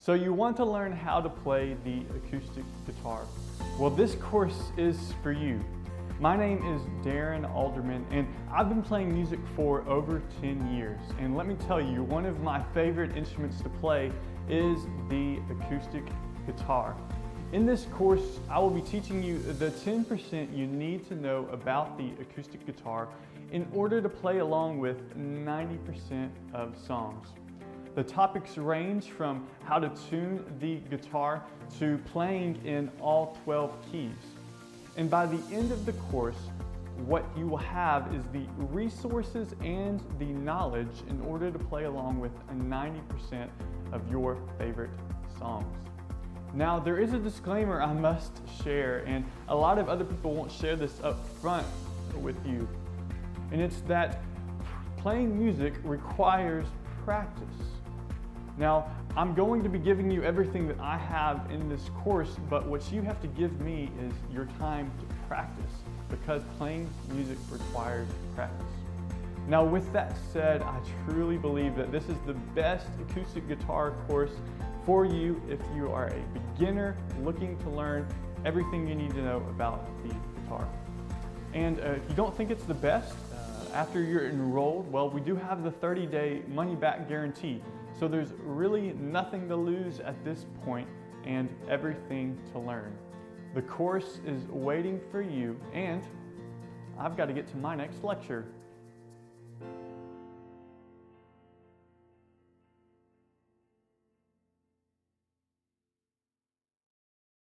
So you want to learn how to play the acoustic guitar. Well, this course is for you. My name is Darren Alderman, and I've been playing music for over 10 years. And let me tell you, one of my favorite instruments to play is the acoustic guitar. In this course, I will be teaching you the 10% you need to know about the acoustic guitar in order to play along with 90% of songs. The topics range from how to tune the guitar to playing in all 12 keys. And by the end of the course, what you will have is the resources and the knowledge in order to play along with 90% of your favorite songs. Now, there is a disclaimer I must share, and a lot of other people won't share this up front with you. And it's that playing music requires practice. Now, I'm going to be giving you everything that I have in this course, but what you have to give me is your time to practice, because playing music requires practice. Now, with that said, I truly believe that this is the best acoustic guitar course for you if you are a beginner looking to learn everything you need to know about the guitar. And if you don't think it's the best, after you're enrolled, well, we do have the 30-day money-back guarantee. So there's really nothing to lose at this point and everything to learn. The course is waiting for you, and I've got to get to my next lecture.